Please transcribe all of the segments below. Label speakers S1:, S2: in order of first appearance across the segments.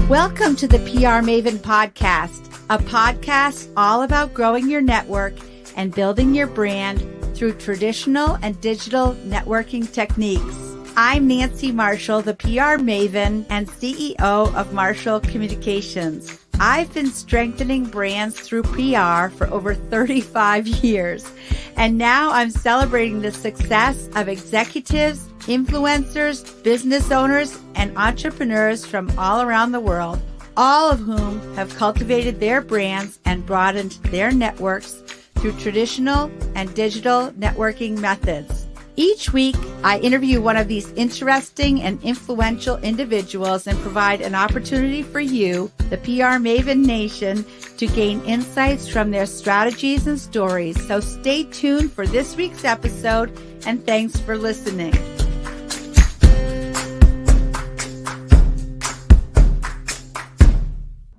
S1: Welcome to the PR Maven Podcast, a podcast all about growing your network and building your brand through traditional and digital networking techniques. I'm Nancy Marshall, the PR Maven and CEO of Marshall Communications. I've been strengthening brands through PR for over 35 years, and now I'm celebrating the success of executives, influencers, business owners, and entrepreneurs from all around the world, all of whom have cultivated their brands and broadened their networks through traditional and digital networking methods. Each week, I interview one of these interesting and influential individuals and provide an opportunity for you, the PR Maven Nation, to gain insights from their strategies and stories. So stay tuned for this week's episode, and thanks for listening.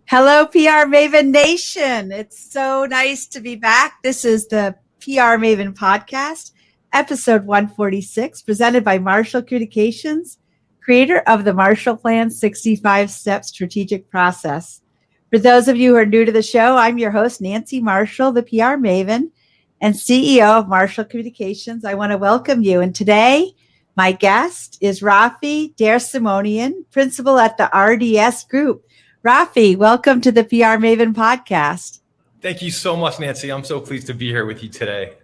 S1: Hello, PR Maven Nation. It's so nice to be back. This is the PR Maven Podcast, episode 146, presented by Marshall Communications, creator of the Marshall Plan 65-Step Strategic Process. For those of you who are new to the show, I'm your host, Nancy Marshall, the PR Maven and CEO of Marshall Communications. I want to welcome you. And today, my guest is Raffi DerSimonian, principal at the RDS Group. Raffi, welcome to the PR Maven Podcast.
S2: Thank you so much, Nancy. I'm so pleased to be here with you today.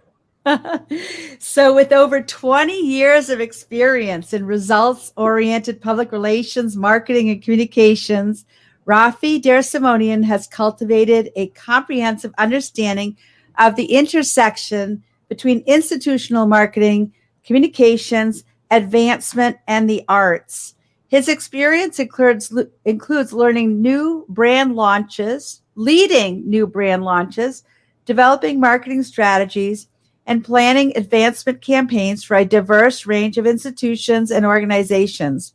S1: So with over 20 years of experience in results-oriented public relations, marketing, and communications, Raffi DerSimonian has cultivated a comprehensive understanding of the intersection between institutional marketing, communications, advancement, and the arts. His experience includes learning new brand launches, leading new brand launches, developing marketing strategies, and planning advancement campaigns for a diverse range of institutions and organizations.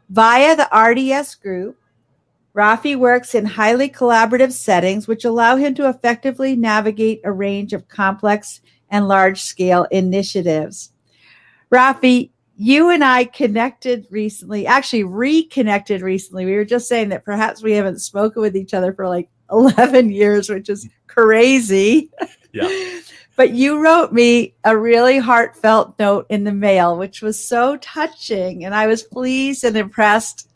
S1: Via the RDS Group, Raffi works in highly collaborative settings, which allow him to effectively navigate a range of complex and large-scale initiatives. Raffi, you and I connected recently, actually reconnected recently. We were just saying that perhaps we haven't spoken with each other for like 11 years, which is crazy.
S2: Yeah.
S1: But you wrote me a really heartfelt note in the mail, which was so touching. And I was pleased and impressed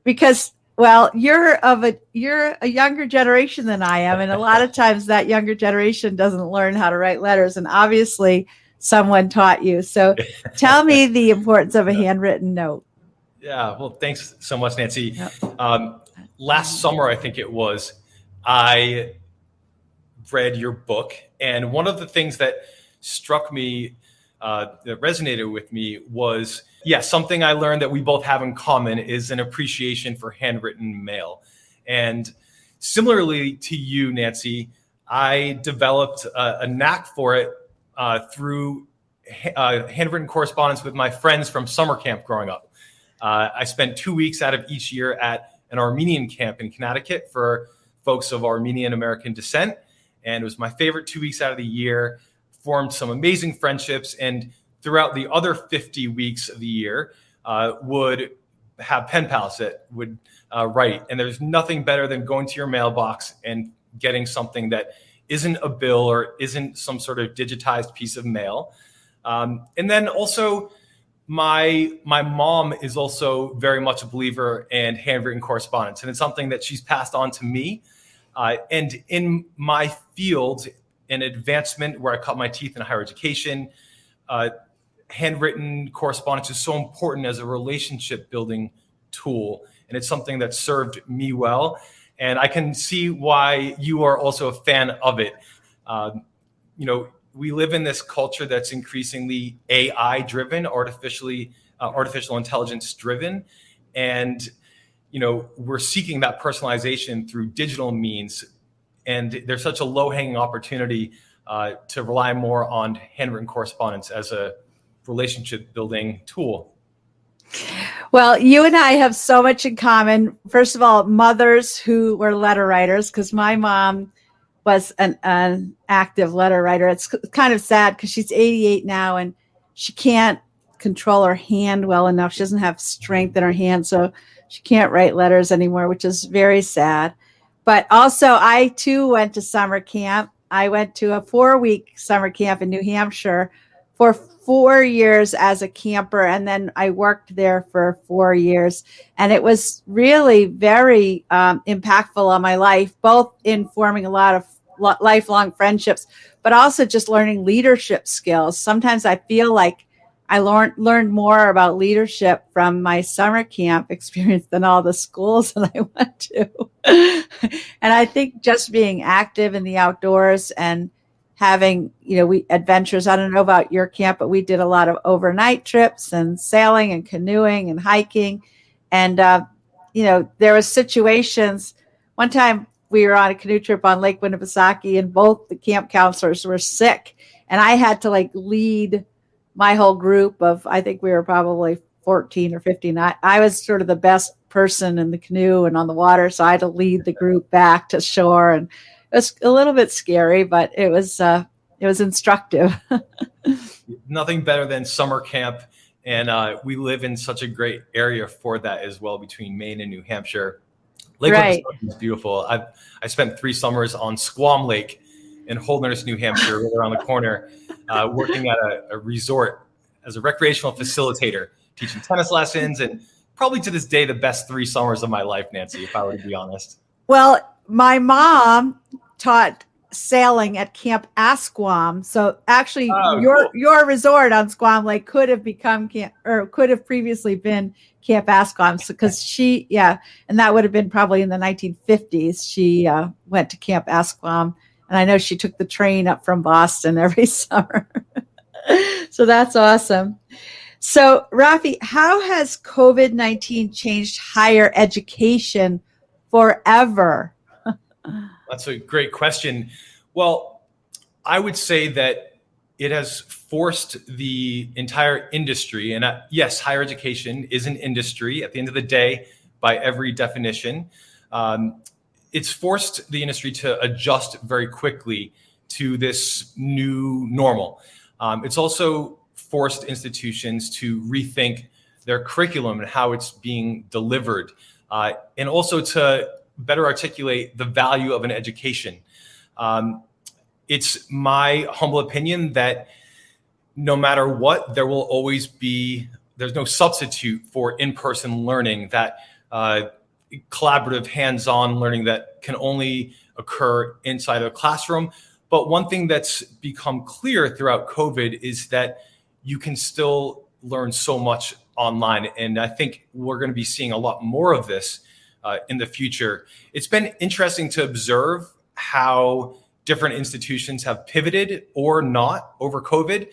S1: because, well, you're a younger generation than I am. And a lot of times that younger generation doesn't learn how to write letters. And obviously someone taught you. So tell me the importance of a handwritten note.
S2: Yeah. Well, thanks so much, Nancy.
S1: Yep.
S2: Last summer, I think it was, I read your book. And one of the things that struck me, that resonated with me was, something I learned that we both have in common is an appreciation for handwritten mail. And similarly to you, Nancy, I developed a knack for it through handwritten correspondence with my friends from summer camp growing up. I spent 2 weeks out of each year at an Armenian camp in Connecticut for folks of Armenian American descent. And it was my favorite 2 weeks out of the year, formed some amazing friendships. And throughout the other 50 weeks of the year, would have pen pals that would write. And there's nothing better than going to your mailbox and getting something that isn't a bill or isn't some sort of digitized piece of mail. And then also my mom is also very much a believer in handwritten correspondence. And it's something that she's passed on to me. And in my field, in advancement where I cut my teeth in higher education, handwritten correspondence is so important as a relationship building tool. And it's something that served me well. And I can see why you are also a fan of it. We live in this culture that's increasingly AI driven, artificial intelligence driven. And we're seeking that personalization through digital means. And there's such a low-hanging opportunity to rely more on handwritten correspondence as a relationship-building tool.
S1: Well, you and I have so much in common. First of all, mothers who were letter writers, because my mom was an active letter writer. It's kind of sad because she's 88 now and she can't control her hand well enough. She doesn't have strength in her hand, so she can't write letters anymore, which is very sad. But also, I too went to summer camp. I went to a 4-week summer camp in New Hampshire for 4 years as a camper, and then I worked there for 4 years. And it was really very impactful on my life, both in forming a lot of lifelong friendships, but also just learning leadership skills. Sometimes I feel like I learned more about leadership from my summer camp experience than all the schools that I went to. And I think just being active in the outdoors and having, adventures. I don't know about your camp, but we did a lot of overnight trips and sailing and canoeing and hiking. And, there was situations. One time we were on a canoe trip on Lake Winnipesaukee, and both the camp counselors were sick. And I had to lead my whole group of, I think we were probably 14 or 15. I was sort of the best person in the canoe and on the water. So I had to lead the group back to shore, and it was a little bit scary, but it was instructive.
S2: Nothing better than summer camp. And we live in such a great area for that as well, between Maine and New Hampshire. Lake Winnipesaukee is beautiful. I spent 3 summers on Squam Lake in Holderness, New Hampshire, right around the corner, working at a resort as a recreational facilitator, teaching tennis lessons, and probably to this day, the best 3 summers of my life, Nancy, if I were to be honest.
S1: Well, my mom taught sailing at Camp Asquam. So actually your resort on Squam Lake could have become could have previously been Camp Asquam. So, because and that would have been probably in the 1950s. She went to Camp Asquam, and I know she took the train up from Boston every summer. So that's awesome. So Raffi, how has COVID-19 changed higher education forever?
S2: That's a great question. Well, I would say that it has forced the entire industry, and yes, higher education is an industry at the end of the day, by every definition. It's forced the industry to adjust very quickly to this new normal. It's also forced institutions to rethink their curriculum and how it's being delivered, and also to better articulate the value of an education. It's my humble opinion that no matter what, there's no substitute for in-person learning, that collaborative, hands-on learning that can only occur inside a classroom. But one thing that's become clear throughout COVID is that you can still learn so much online. And I think we're going to be seeing a lot more of this in the future. It's been interesting to observe how different institutions have pivoted or not over COVID.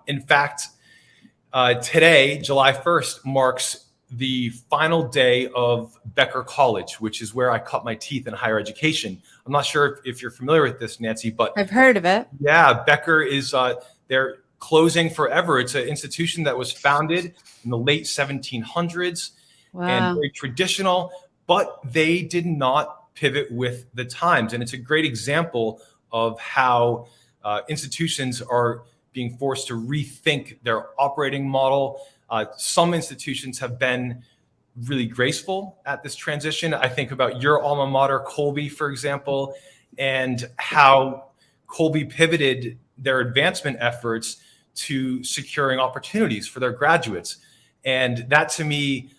S2: In fact, today, July 1st, marks the final day of Becker College, which is where I cut my teeth in higher education. I'm not sure if you're familiar with this, Nancy, but
S1: I've heard of it.
S2: Yeah, Becker is, they're closing forever. It's an institution that was founded in the late 1700s.
S1: Wow.
S2: And very traditional, but they did not pivot with the times. And it's a great example of how institutions are being forced to rethink their operating model. Some institutions have been really graceful at this transition. I think about your alma mater, Colby, for example, and how Colby pivoted their advancement efforts to securing opportunities for their graduates. And that, to me,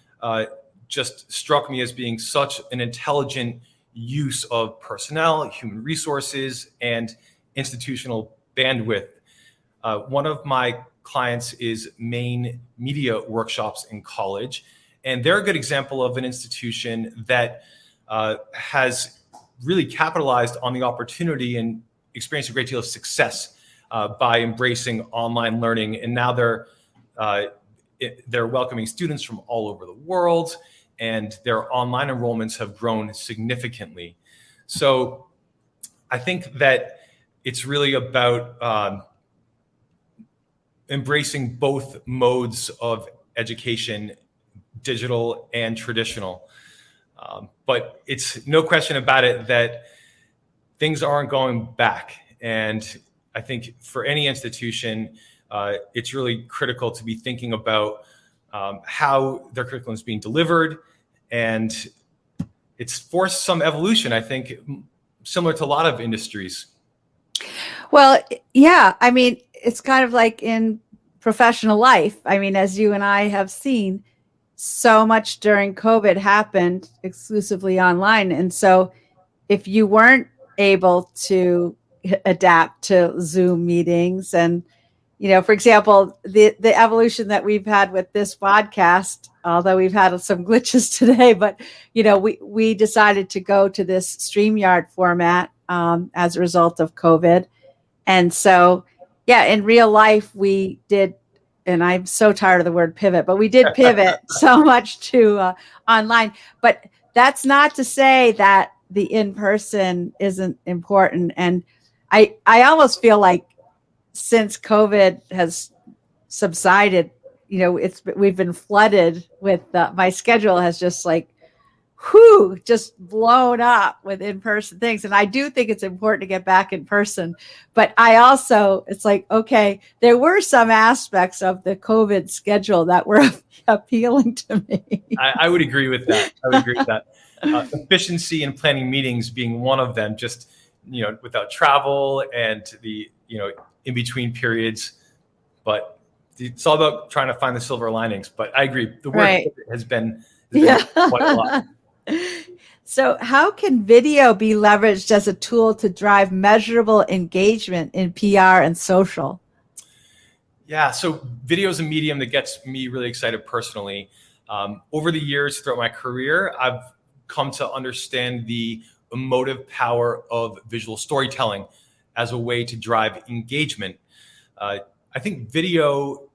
S2: just struck me as being such an intelligent use of personnel, human resources, and institutional bandwidth. One of my clients is Maine Media Workshops in college, and they're a good example of an institution that has really capitalized on the opportunity and experienced a great deal of success by embracing online learning. And now they're welcoming students from all over the world, and their online enrollments have grown significantly. So I think that it's really about embracing both modes of education, digital and traditional. But it's no question about it that things aren't going back. And I think for any institution, it's really critical to be thinking about how their curriculum is being delivered. And it's forced some evolution, I think, similar to a lot of industries.
S1: Well, yeah, I mean, it's kind of like in professional life. I mean, as you and I have seen, so much during COVID happened exclusively online. And so if you weren't able to adapt to Zoom meetings and, for example, the evolution that we've had with this podcast, although we've had some glitches today, but, we decided to go to this StreamYard format as a result of COVID. And so, yeah, in real life, we did, and I'm so tired of the word pivot, but we did pivot so much to online. But that's not to say that the in-person isn't important. And I almost feel like since COVID has subsided, we've been flooded with my schedule has just just blown up with in-person things. And I do think it's important to get back in person. But it's like, okay, there were some aspects of the COVID schedule that were appealing to me.
S2: I would agree with that. Efficiency in planning meetings being one of them, just, without travel and the, in between periods. But it's all about trying to find the silver linings. But I agree. The word has been quite a lot.
S1: So how can video be leveraged as a tool to drive measurable engagement in PR and social?
S2: Yeah, so video is a medium that gets me really excited personally. Over the years throughout my career, I've come to understand the emotive power of visual storytelling as a way to drive engagement. I think video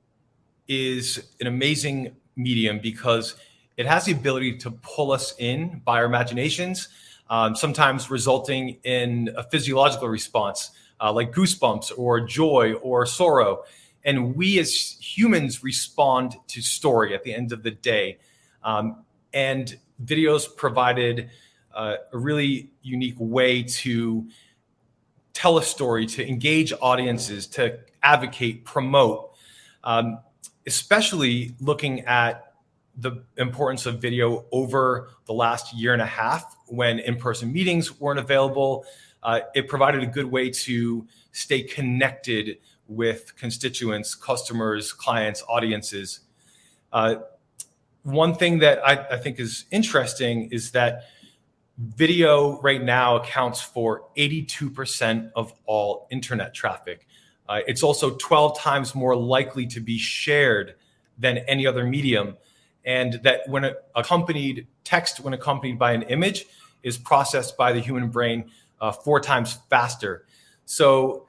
S2: is an amazing medium because it has the ability to pull us in by our imaginations, sometimes resulting in a physiological response like goosebumps or joy or sorrow. And we as humans respond to story at the end of the day. And videos provided a really unique way to tell a story, to engage audiences, to advocate, promote, especially looking at the importance of video over the last year and a half when in-person meetings weren't available. It provided a good way to stay connected with constituents, customers, clients, audiences. One thing that I think is interesting is that video right now accounts for 82% of all internet traffic. It's also 12 times more likely to be shared than any other medium. And that when accompanied by an image is processed by the human brain 4 times faster. So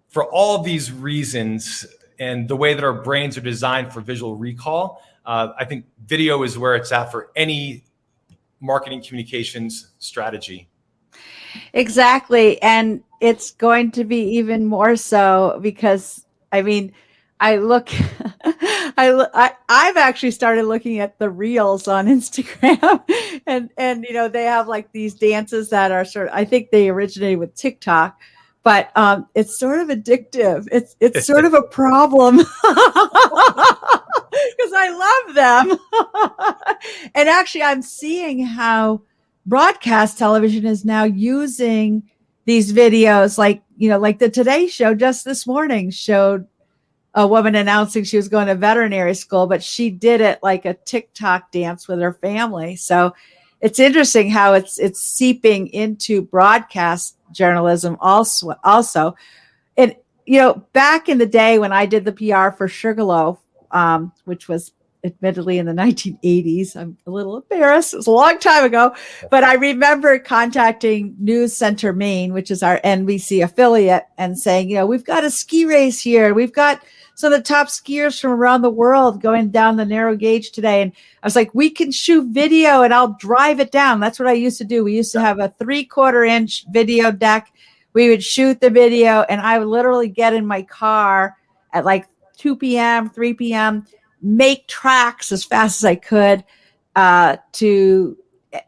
S2: for all these reasons and the way that our brains are designed for visual recall, I think video is where it's at for any marketing communications strategy.
S1: Exactly. And it's going to be even more so because, I've actually started looking at the reels on Instagram and they have these dances that are I think they originated with TikTok, but it's sort of addictive. It's sort of a problem because I love them. And actually I'm seeing how broadcast television is now using these videos like the Today Show just this morning showed a woman announcing she was going to veterinary school, but she did it like a TikTok dance with her family. So it's interesting how it's seeping into broadcast journalism also. And, back in the day when I did the PR for Sugarloaf, which was admittedly in the 1980s, I'm a little embarrassed. It was a long time ago, but I remember contacting News Center Maine, which is our NBC affiliate, and saying, we've got a ski race here. We've got some of the top skiers from around the world going down the narrow gauge today. And I was like, we can shoot video and I'll drive it down. That's what I used to do. We used to have a 3/4 inch video deck. We would shoot the video and I would literally get in my car at 2 p.m., 3 p.m., make tracks as fast as I could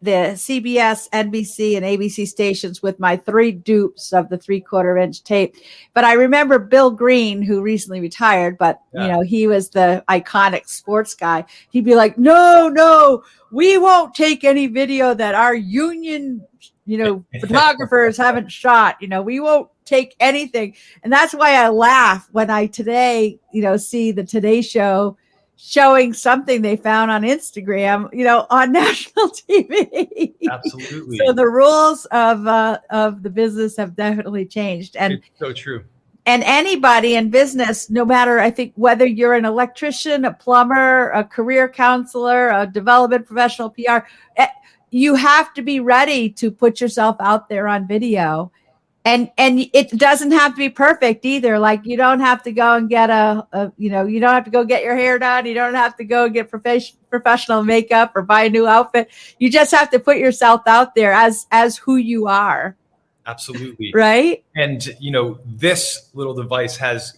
S1: the CBS, NBC, and ABC stations with my 3 dupes of the 3/4-inch tape. But I remember Bill Green, who recently retired, but he was the iconic sports guy. He'd be like, no, we won't take any video that our union, photographers haven't shot. We won't take anything. And that's why I laugh when I today, see the Today Show showing something they found on Instagram, on national TV.
S2: Absolutely.
S1: So the rules of the business have definitely changed. And
S2: it's so true.
S1: And anybody in business, no matter, I think, whether you're an electrician, a plumber, a career counselor, a development professional, PR, you have to be ready to put yourself out there on video. And it doesn't have to be perfect either. Like, you don't have to go and get you don't have to go get your hair done. You don't have to go get professional makeup or buy a new outfit. You just have to put yourself out there as who you are.
S2: Absolutely.
S1: Right.
S2: And, this little device has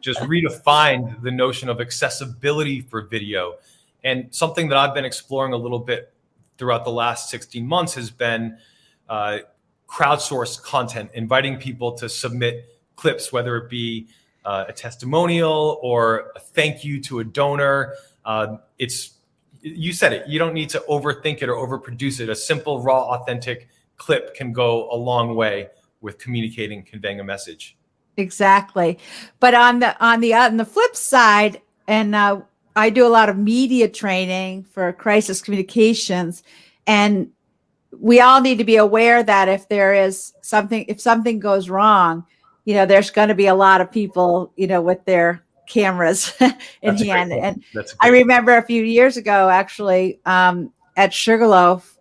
S2: just redefined the notion of accessibility for video. And something that I've been exploring a little bit throughout the last 16 months has been crowdsourced content, inviting people to submit clips, whether it be a testimonial or a thank you to a donor. You said it, you don't need to overthink it or overproduce it. A simple, raw, authentic clip can go a long way with communicating, conveying a message.
S1: Exactly. But on the flip side, and I do a lot of media training for crisis communications, and we all need to be aware that if something goes wrong, there's going to be a lot of people, with their cameras in hand. And I remember a few years ago, actually, at Sugarloaf,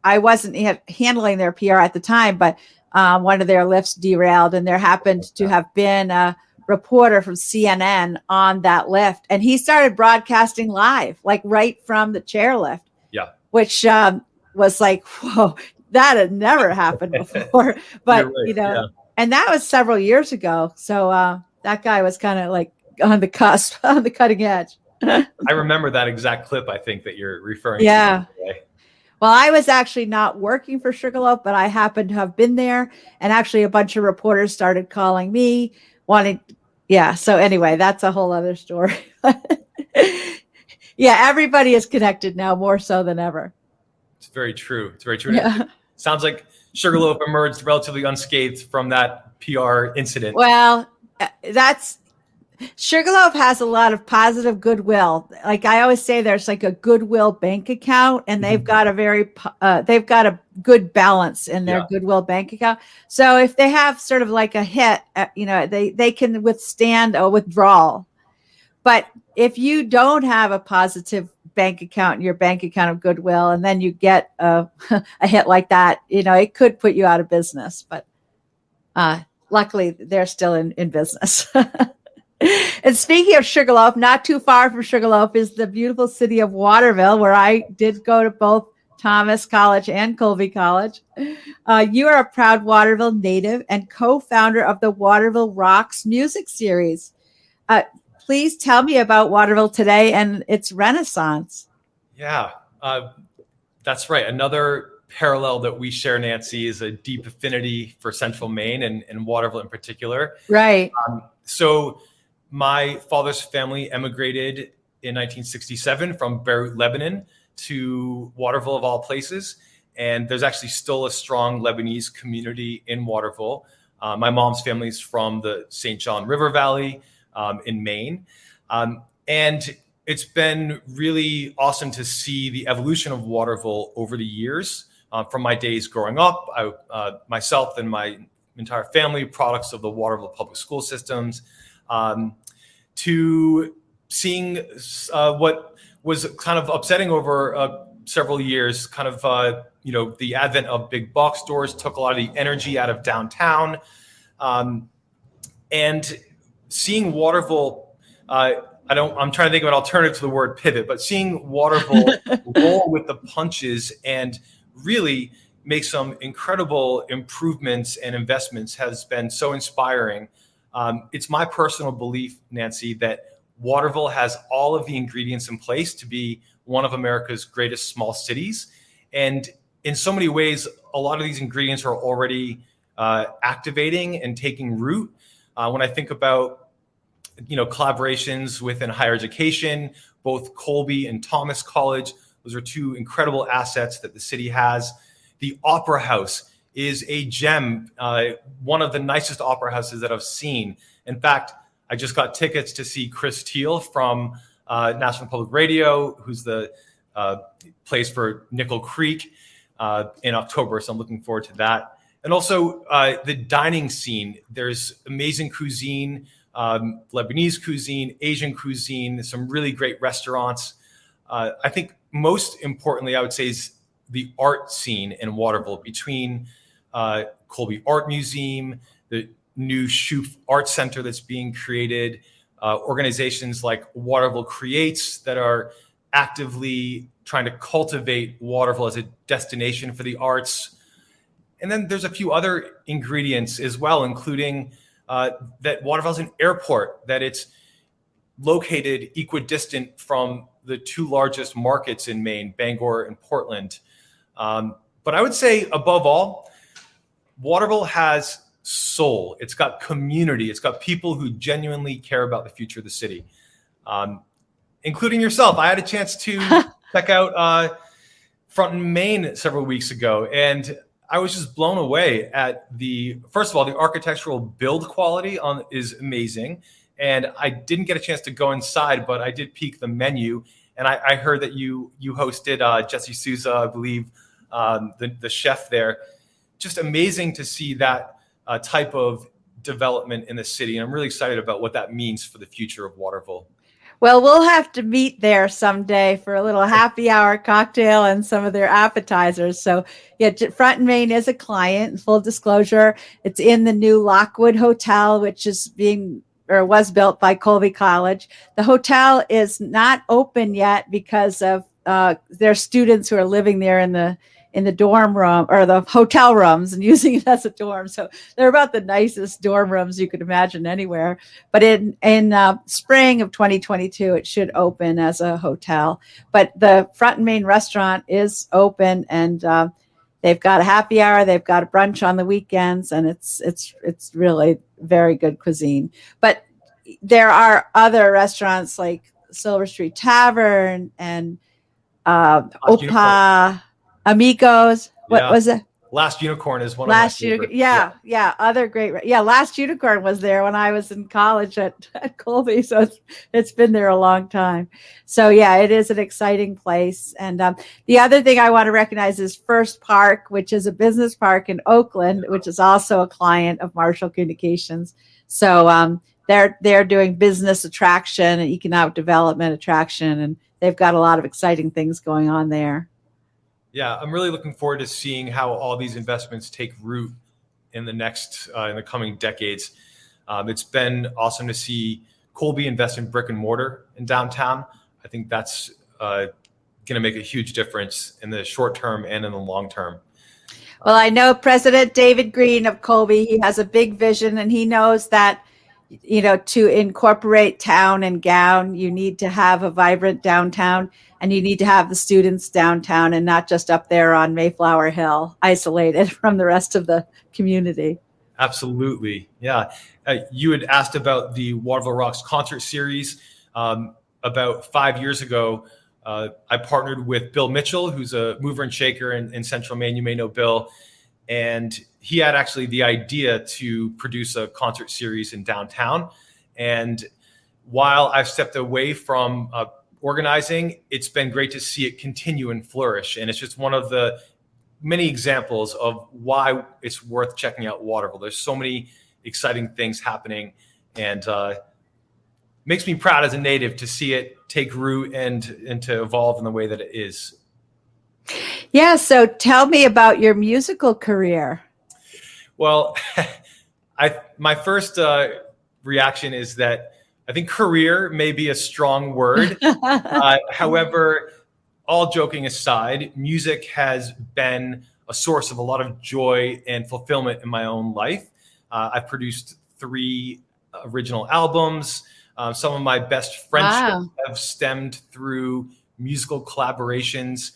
S1: I wasn't handling their PR at the time, but one of their lifts derailed, and there happened to have been a reporter from CNN on that lift, and he started broadcasting live, like right from the chairlift. Yeah, which was like, whoa, that had never happened before. But right. And that was several years ago. So that guy was kind of like on the cusp, on the cutting edge.
S2: I remember that exact clip, I think, that you're referring to.
S1: Yeah. Well, I was actually not working for Sugarloaf, but I happened to have been there. And actually a bunch of reporters started calling me, so anyway, that's a whole other story. Yeah, everybody is connected now, more so than ever.
S2: It's very true. It's very true. Yeah. It sounds like Sugarloaf emerged relatively unscathed from that PR incident.
S1: Well, Sugarloaf has a lot of positive goodwill. Like I always say, there's like a goodwill bank account, and they've got a good balance in their goodwill bank account. So if they have sort of like a hit, they can withstand a withdrawal. But if you don't have a positive bank account in your bank account of goodwill, and then you get a hit like that, it could put you out of business. But luckily, they're still in business. And speaking of Sugarloaf, not too far from Sugarloaf is the beautiful city of Waterville, where I did go to both Thomas College and Colby College. You are a proud Waterville native and co-founder of the Waterville Rocks music series. Please tell me about Waterville today and its renaissance.
S2: Yeah, that's right. Another parallel that we share, Nancy, is a deep affinity for Central Maine and Waterville in particular.
S1: Right.
S2: So my father's family emigrated in 1967 from Beirut, Lebanon to Waterville, of all places. And there's actually still a strong Lebanese community in Waterville. My mom's family is from the St. John River Valley in Maine. And it's been really awesome to see the evolution of Waterville over the years. From my days growing up, myself and my entire family, products of the Waterville public school systems, to seeing what was kind of upsetting over several years, kind of, the advent of big box stores took a lot of the energy out of downtown. And seeing Waterville, I'm trying to think of an alternative to the word pivot, but seeing Waterville roll with the punches and really make some incredible improvements and investments has been so inspiring. It's my personal belief, Nancy, that Waterville has all of the ingredients in place to be one of America's greatest small cities. And in so many ways, a lot of these ingredients are already activating and taking root. When I think about, collaborations within higher education, both Colby and Thomas College, those are two incredible assets that the city has. The Opera House is a gem, one of the nicest opera houses that I've seen. In fact, I just got tickets to see Chris Teal from National Public Radio, who's the plays for Nickel Creek in October. So I'm looking forward to that. And also the dining scene. There's amazing cuisine, Lebanese cuisine, Asian cuisine, some really great restaurants. I think most importantly, I would say, is the art scene in Waterville, between Colby Art Museum, the new Shoup Art Center that's being created, organizations like Waterville Creates that are actively trying to cultivate Waterville as a destination for the arts. And then there's a few other ingredients as well, including that Waterville is an airport, that it's located equidistant from the two largest markets in Maine, Bangor and Portland. But I would say, above all, Waterville has soul. It's got community. It's got people who genuinely care about the future of the city, including yourself. I had a chance to check out Front in Maine several weeks ago, and I was just blown away at first of all, the architectural build quality is amazing. And I didn't get a chance to go inside, but I did peek the menu. And I heard that you hosted Jesse Souza, I believe, the chef there. Just amazing to see that type of development in the city. And I'm really excited about what that means for the future of Waterville.
S1: Well, we'll have to meet there someday for a little happy hour cocktail and some of their appetizers. So, yeah, Front and Main is a client. Full disclosure, it's in the new Lockwood Hotel, which is was built by Colby College. The hotel is not open yet because of their students who are living there in the dorm room or the hotel rooms and using it as a dorm. So they're about the nicest dorm rooms you could imagine anywhere. But in spring of 2022, it should open as a hotel. But the Front and Main restaurant is open, and they've got a happy hour. They've got a brunch on the weekends, and it's really very good cuisine. But there are other restaurants like Silver Street Tavern and Opa. Amigos. What was it?
S2: Last Unicorn is one of my favorites.
S1: Yeah. Other great. Yeah. Last Unicorn was there when I was in college at Colby. So it's been there a long time. So yeah, it is an exciting place. And the other thing I want to recognize is First Park, which is a business park in Oakland, which is also a client of Marshall Communications. So they're doing business attraction and economic development attraction, and they've got a lot of exciting things going on there.
S2: Yeah, I'm really looking forward to seeing how all these investments take root in the coming decades. It's been awesome to see Colby invest in brick and mortar in downtown. I think that's going to make a huge difference in the short term and in the long term.
S1: Well, I know President David Green of Colby, he has a big vision, and he knows that, to incorporate town and gown, you need to have a vibrant downtown, and you need to have the students downtown and not just up there on Mayflower Hill, isolated from the rest of the community.
S2: Absolutely. Yeah. You had asked about the Waterville Rocks concert series. About 5 years ago, I partnered with Bill Mitchell, who's a mover and shaker in Central Maine. You may know Bill. And he had actually the idea to produce a concert series in downtown. And while I've stepped away from organizing, it's been great to see it continue and flourish. And it's just one of the many examples of why it's worth checking out Waterville. There's so many exciting things happening, and makes me proud as a native to see it take root and to evolve in the way that it is.
S1: Yeah. So tell me about your musical career.
S2: Well, my first reaction is that I think career may be a strong word. However, all joking aside, music has been a source of a lot of joy and fulfillment in my own life. I've produced 3 original albums. Some of my best friendships have stemmed through musical collaborations.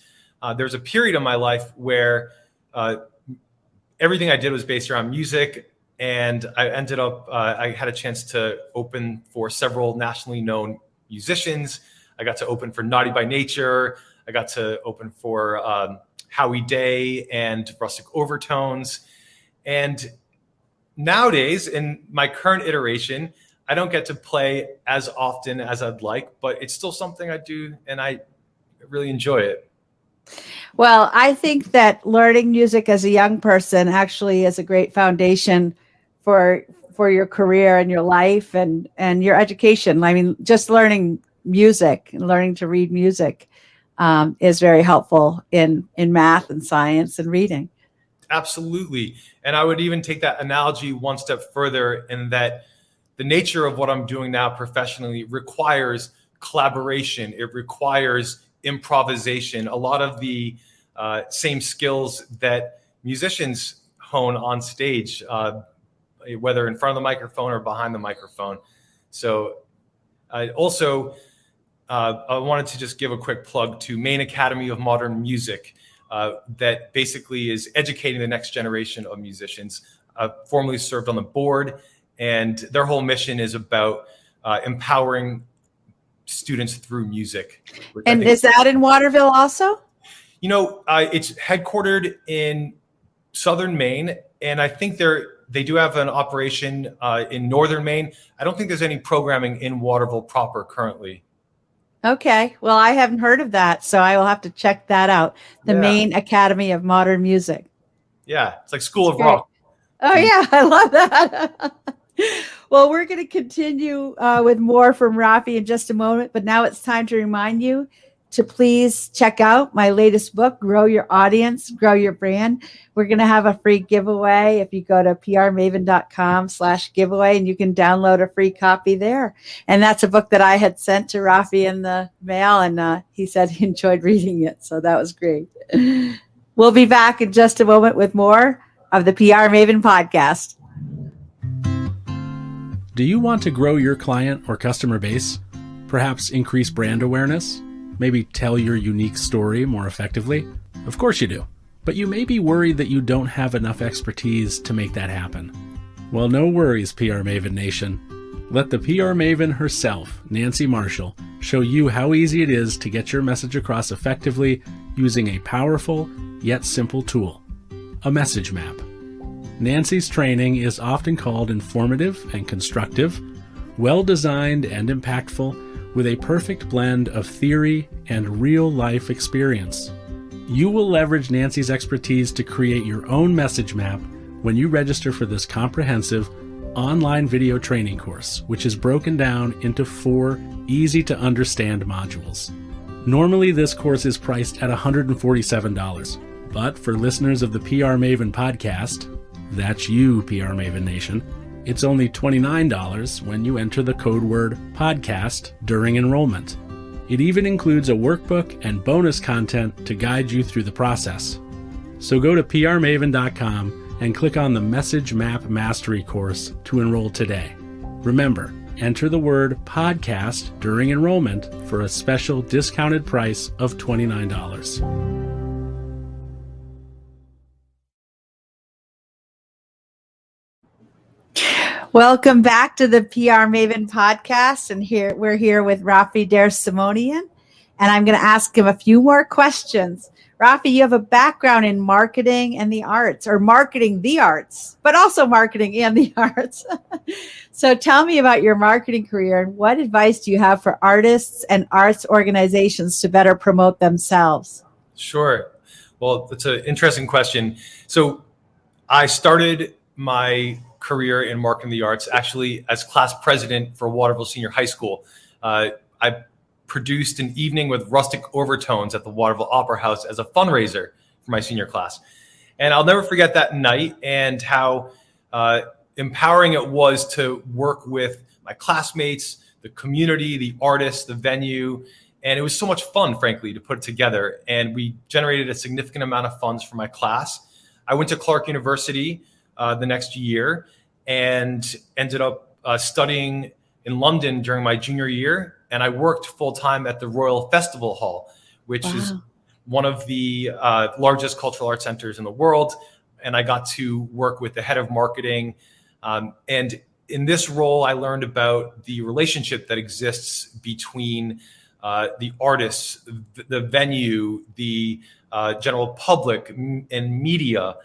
S2: there's a period in my life where everything I did was based around music. And I ended up, I had a chance to open for several nationally known musicians. I got to open for Naughty by Nature. I got to open for Howie Day and Rustic Overtones. And nowadays, in my current iteration, I don't get to play as often as I'd like, but it's still something I do, and I really enjoy it.
S1: Well, I think that learning music as a young person actually is a great foundation for your career and your life and your education. I mean, just learning music and learning to read music is very helpful in math and science and reading.
S2: Absolutely. And I would even take that analogy one step further in that the nature of what I'm doing now professionally requires collaboration. It requires improvisation. A lot of the same skills that musicians hone on stage, whether in front of the microphone or behind the microphone. So I wanted to just give a quick plug to Maine Academy of Modern Music. That basically is educating the next generation of musicians. I've formerly served on the board, and their whole mission is about empowering students through music.
S1: And is that in Waterville also?
S2: It's headquartered in southern Maine, and I think they do have an operation in northern Maine. I don't think there's any programming in Waterville proper currently.
S1: Okay. Well, I haven't heard of that, so I will have to check that out. The Maine Academy of Modern Music.
S2: Yeah, it's like School of Rock.
S1: Oh, yeah. I love that. Well, we're going to continue with more from Raffi in just a moment, but now it's time to remind you to please check out my latest book, Grow Your Audience, Grow Your Brand. We're going to have a free giveaway if you go to prmaven.com/giveaway, and you can download a free copy there. And that's a book that I had sent to Raffi in the mail, and he said he enjoyed reading it. So that was great. We'll be back in just a moment with more of the PR Maven podcast.
S3: Do you want to grow your client or customer base? Perhaps increase brand awareness? Maybe tell your unique story more effectively? Of course you do. But you may be worried that you don't have enough expertise to make that happen. Well, no worries, PR Maven Nation. Let the PR Maven herself, Nancy Marshall, show you how easy it is to get your message across effectively using a powerful yet simple tool, a message map. Nancy's training is often called informative and constructive, well-designed and impactful, with a perfect blend of theory and real-life experience. You will leverage Nancy's expertise to create your own message map when you register for this comprehensive online video training course, which is broken down into 4 easy-to-understand modules. Normally, this course is priced at $147, but for listeners of the PR Maven podcast, that's you, PR Maven Nation, it's only $29 when you enter the code word podcast during enrollment. It even includes a workbook and bonus content to guide you through the process. So go to prmaven.com and click on the Message Map Mastery course to enroll today. Remember, enter the word podcast during enrollment for a special discounted price of $29.
S1: Welcome back to the PR Maven podcast, and we're here with Raffi DerSimonian, and I'm going to ask him a few more questions. Raffi, you have a background in marketing and the arts, or marketing the arts, but also marketing and the arts. So tell me about your marketing career, and what advice do you have for artists and arts organizations to better promote themselves?
S2: Sure. Well, that's an interesting question. So I started my career in marketing the arts actually as class president for Waterville Senior High School. I produced an evening with Rustic Overtones at the Waterville Opera House as a fundraiser for my senior class. And I'll never forget that night and how empowering it was to work with my classmates, the community, the artists, the venue. And it was so much fun, frankly, to put it together. And we generated a significant amount of funds for my class. I went to Clark University the next year and ended up studying in London during my junior year. And I worked full time at the Royal Festival Hall, which is one of the largest cultural arts centers in the world. And I got to work with the head of marketing. And in this role, I learned about the relationship that exists between the artists, the venue, the general public, and media,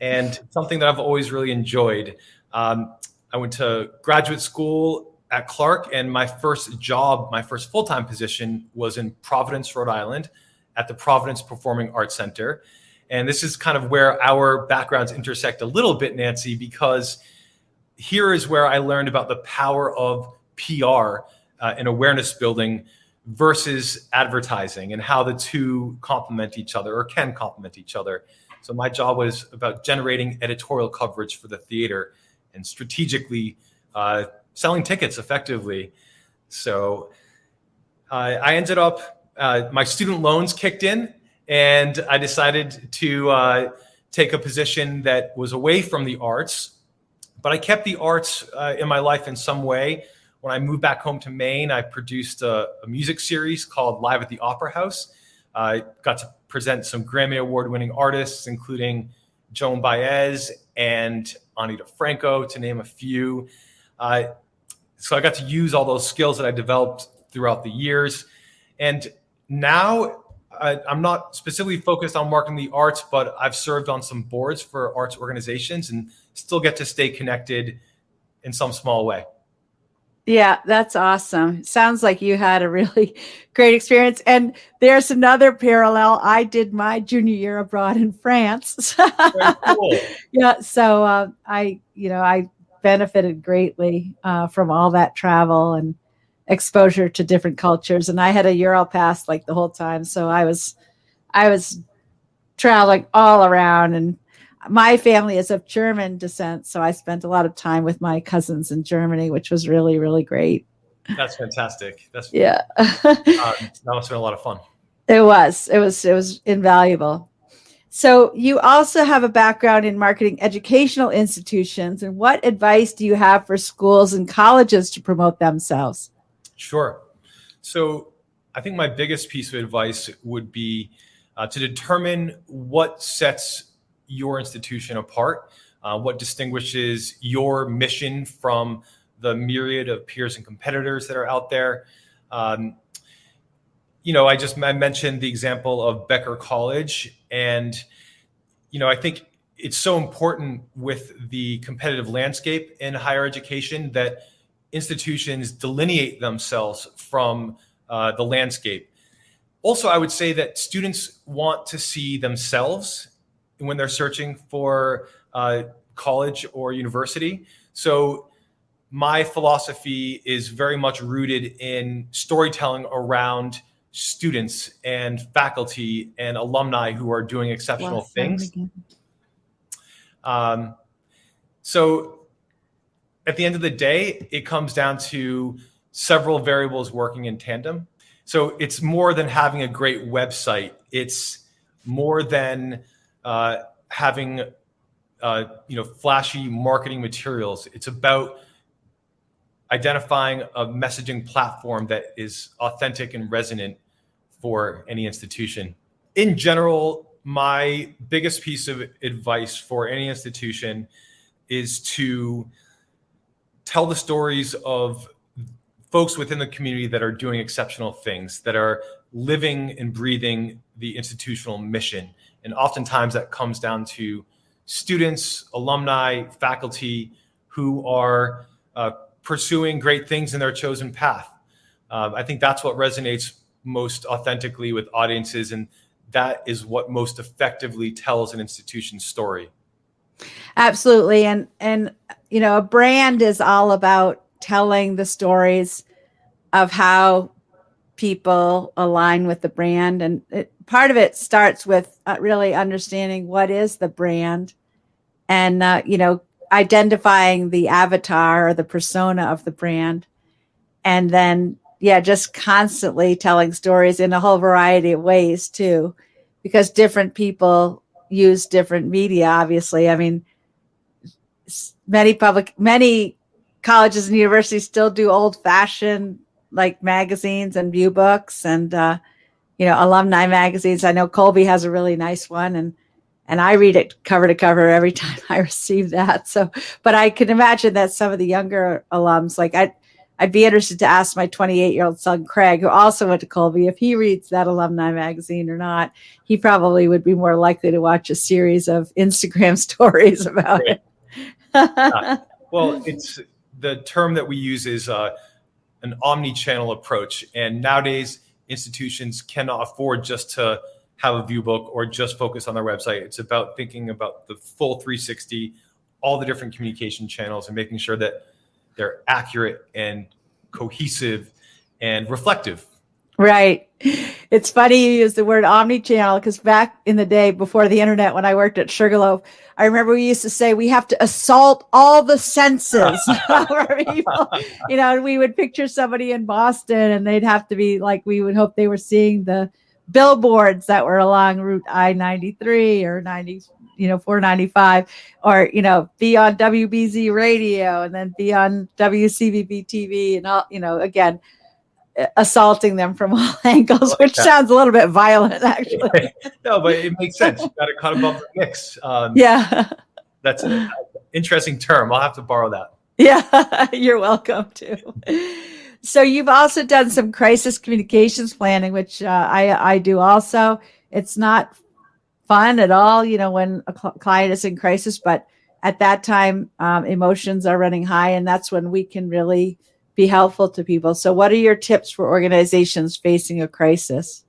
S2: and something that I've always really enjoyed. I went to graduate school at Clark, and my first job, my first full-time position was in Providence, Rhode Island, at the Providence Performing Arts Center. And this is kind of where our backgrounds intersect a little bit, Nancy, because here is where I learned about the power of PR and awareness building versus advertising, and how the two complement each other, or can complement each other. So my job was about generating editorial coverage for the theater and strategically selling tickets effectively. So I ended up, my student loans kicked in, and I decided to take a position that was away from the arts, but I kept the arts in my life in some way. When I moved back home to Maine, I produced a music series called Live at the Opera House. I got to present some Grammy Award-winning artists, including Joan Baez and Anita Franco, to name a few. So I got to use all those skills that I developed throughout the years. And now I'm not specifically focused on marketing the arts, but I've served on some boards for arts organizations and still get to stay connected in some small way.
S1: Yeah, that's awesome. Sounds like you had a really great experience. And there's another parallel. I did my junior year abroad in France.
S2: Very cool.
S1: Yeah, so I benefited greatly from all that travel and exposure to different cultures. And I had a Euro pass like the whole time, so I was traveling all around. And my family is of German descent, so I spent a lot of time with my cousins in Germany, which was really, really great.
S2: That's fantastic. That must have been a lot of fun.
S1: It was invaluable. So you also have a background in marketing educational institutions. And what advice do you have for schools and colleges to promote themselves?
S2: Sure. So I think my biggest piece of advice would be to determine what sets your institution apart, what distinguishes your mission from the myriad of peers and competitors that are out there. I mentioned the example of Becker College, and I think it's so important with the competitive landscape in higher education that institutions delineate themselves from the landscape. Also, I would say that students want to see themselves when they're searching for college or university. So my philosophy is very much rooted in storytelling around students and faculty and alumni who are doing exceptional things. So at the end of the day, it comes down to several variables working in tandem. So it's more than having a great website. It's more than having flashy marketing materials. It's about identifying a messaging platform that is authentic and resonant for any institution. In general, my biggest piece of advice for any institution is to tell the stories of folks within the community that are doing exceptional things, that are living and breathing the institutional mission. And oftentimes that comes down to students, alumni, faculty who are pursuing great things in their chosen path. I think that's what resonates most authentically with audiences, and that is what most effectively tells an institution's story.
S1: Absolutely. And a brand is all about telling the stories of how people align with the brand. And part of it starts with really understanding what is the brand and, identifying the avatar or the persona of the brand. And then, just constantly telling stories in a whole variety of ways too, because different people use different media, obviously. I mean, many colleges and universities still do old fashioned like magazines and view books. And, alumni magazines. I know Colby has a really nice one, and I read it cover to cover every time I receive that. So, but I can imagine that some of the younger alums, like I'd be interested to ask my 28-year-old son, Craig, who also went to Colby, if he reads that alumni magazine or not. He probably would be more likely to watch a series of Instagram stories about it.
S2: Well, it's the term that we use is an omnichannel approach. And nowadays, institutions cannot afford just to have a view book or just focus on their website. It's about thinking about the full 360, all the different communication channels, and making sure that they're accurate and cohesive and reflective.
S1: Right. It's funny you use the word omnichannel, because back in the day before the internet, when I worked at Sugarloaf, I remember we used to say we have to assault all the senses of our people. We would picture somebody in Boston and they'd have to be like, we would hope they were seeing the billboards that were along Route I-93 or 495, or, be on WBZ radio and then be on WCBB TV and all, again, assaulting them from all angles, which sounds a little bit violent, actually.
S2: No, but it makes sense. You got to cut above the mix.
S1: Yeah.
S2: That's an interesting term. I'll have to borrow that.
S1: Yeah, you're welcome to. So you've also done some crisis communications planning, which I do also. It's not fun at all, when a client is in crisis, but at that time, emotions are running high, and that's when we can really be helpful to people. So what are your tips for organizations facing a crisis?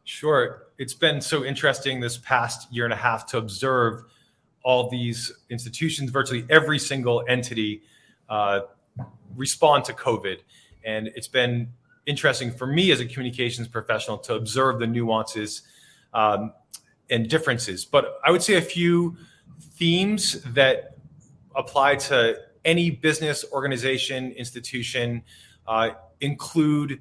S2: Sure. It's been so interesting this past year and a half to observe all these institutions, virtually every single entity respond to COVID. And it's been interesting for me as a communications professional to observe the nuances and differences. But I would say a few themes that apply to any business, organization, institution include,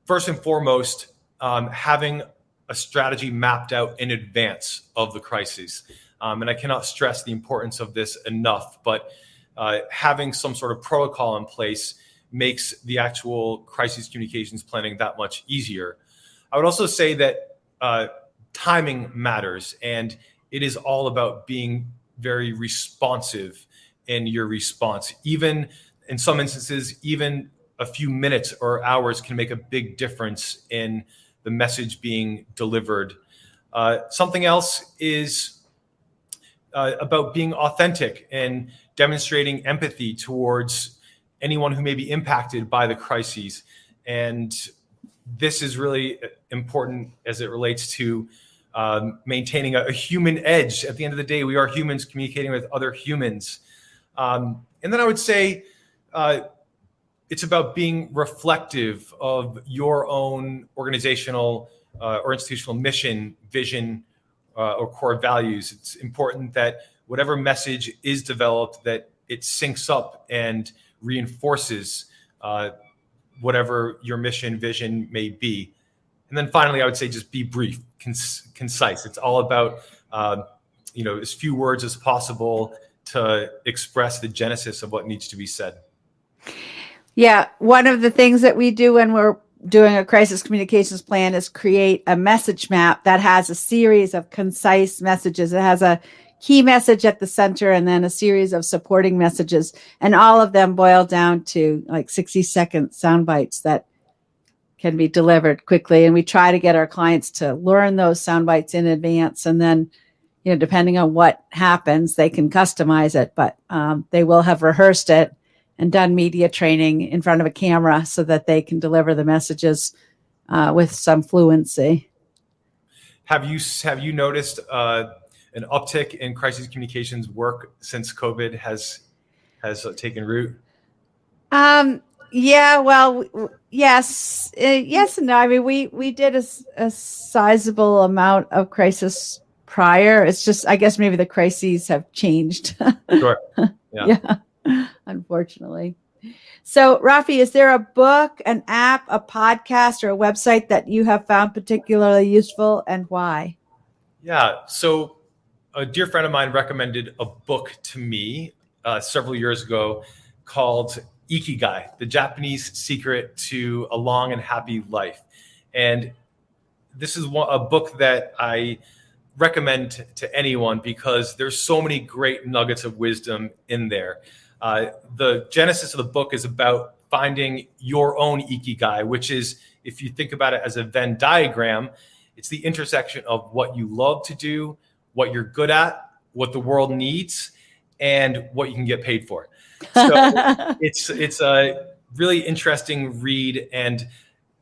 S2: first and foremost, having a strategy mapped out in advance of the crisis. And I cannot stress the importance of this enough, but having some sort of protocol in place makes the actual crisis communications planning that much easier. I would also say that timing matters, and it is all about being very responsive in your response. Even in some instances, even a few minutes or hours can make a big difference in the message being delivered. Something else is about being authentic and demonstrating empathy towards anyone who may be impacted by the crises. And this is really important as it relates to maintaining a human edge. At the end of the day, we are humans communicating with other humans. And then I would say it's about being reflective of your own organizational or institutional mission, vision, or core values. It's important that whatever message is developed, that it syncs up and reinforces whatever your mission, vision may be. And then finally, I would say just be brief, concise. It's all about as few words as possible to express the genesis of what needs to be said.
S1: Yeah, one of the things that we do when we're doing a crisis communications plan is create a message map that has a series of concise messages. It has a key message at the center and then a series of supporting messages. And all of them boil down to like 60-second sound bites that can be delivered quickly. And we try to get our clients to learn those sound bites in advance. And then, depending on what happens, they can customize it, but they will have rehearsed it and done media training in front of a camera so that they can deliver the messages with some fluency.
S2: Have you noticed an uptick in crisis communications work since COVID has taken root?
S1: Yeah, well, yes and no. I mean, we did a sizable amount of crisis prior. It's just, I guess maybe the crises have changed.
S2: Sure.
S1: Yeah, unfortunately. So, Raffi, is there a book, an app, a podcast, or a website that you have found particularly useful, and why?
S2: Yeah. So a dear friend of mine recommended a book to me several years ago called Ikigai, The Japanese Secret to a Long and Happy Life. And this is a book that I recommend to anyone because there's so many great nuggets of wisdom in there. The genesis of the book is about finding your own ikigai, which is, if you think about it as a Venn diagram, it's the intersection of what you love to do, what you're good at, what the world needs, and what you can get paid for. So it's a really interesting read. And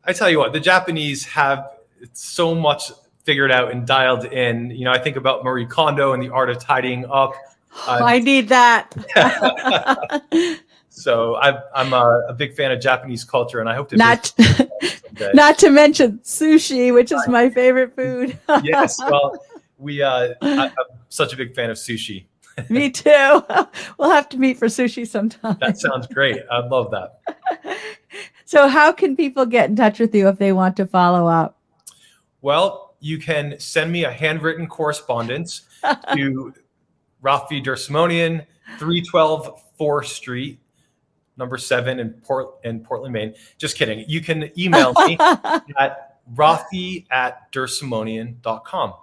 S2: I tell you what, the Japanese have so much figured out and dialed in. You know, I think about Marie Kondo and the art of tidying up.
S1: I need that.
S2: So I'm a big fan of Japanese culture, and I hope to
S1: not to mention sushi, which is my favorite food.
S2: Yes, well, I'm such a big fan of sushi.
S1: Me too. We'll have to meet for sushi sometime.
S2: That sounds great. I'd love that.
S1: So how can people get in touch with you if they want to follow up?
S2: Well, you can send me a handwritten correspondence to Raffi DerSimonian, 312 4th Street, number 7 in Portland, Maine. Just kidding. You can email me at Raffi@dersimonian.com.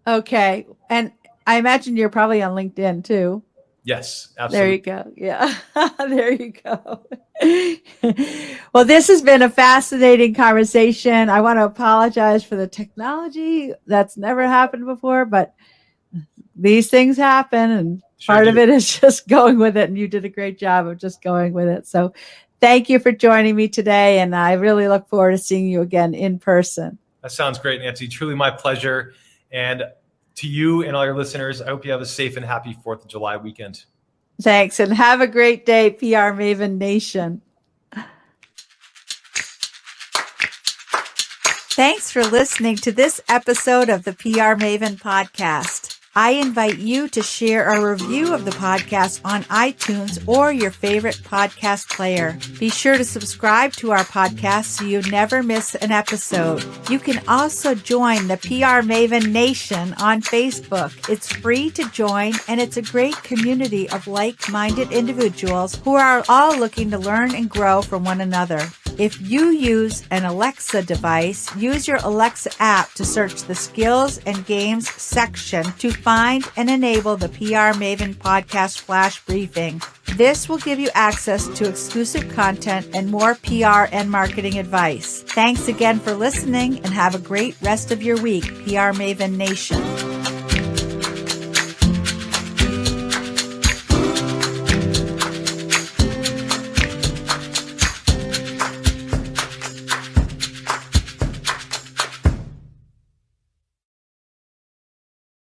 S1: Okay. And I imagine you're probably on LinkedIn too.
S2: Yes, absolutely.
S1: There you go. Yeah. There you go. Well, this has been a fascinating conversation. I want to apologize for the technology. That's never happened before, but these things happen, and part of it is just going with it. And you did a great job of just going with it. So thank you for joining me today. And I really look forward to seeing you again in person.
S2: That sounds great, Nancy. Truly my pleasure. And to you and all your listeners, I hope you have a safe and happy 4th of July weekend.
S1: Thanks. And have a great day, PR Maven Nation. Thanks for listening to this episode of the PR Maven podcast. I invite you to share a review of the podcast on iTunes or your favorite podcast player. Be sure to subscribe to our podcast so you never miss an episode. You can also join the PR Maven Nation on Facebook. It's free to join, and it's a great community of like-minded individuals who are all looking to learn and grow from one another. If you use an Alexa device, use your Alexa app to search the skills and games section to find and enable the PR Maven podcast flash briefing. This will give you access to exclusive content and more PR and marketing advice. Thanks again for listening, and have a great rest of your week, PR Maven Nation.